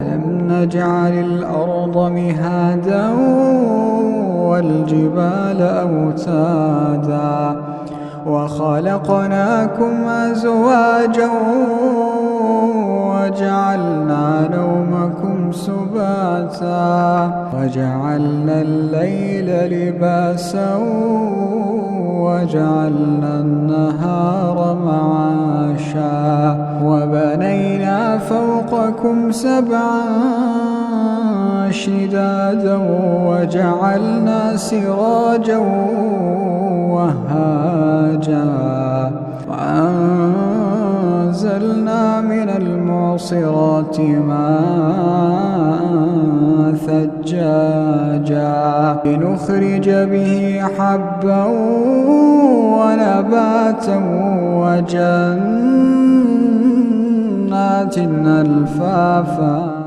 ألم نجعل الأرض مهادا والجبال أوتادا وخلقناكم أزواجا وجعلنا نومكم سباتا وجعلنا الليل لباسا وجعلنا النهار معاشا وبنينا فوقكم سبعا شدادا وجعلنا سراجا وهاجا وأنزلنا من المعصرات ماء ثجاجا لنخرج به حبا ونباتا وجنات ألفافا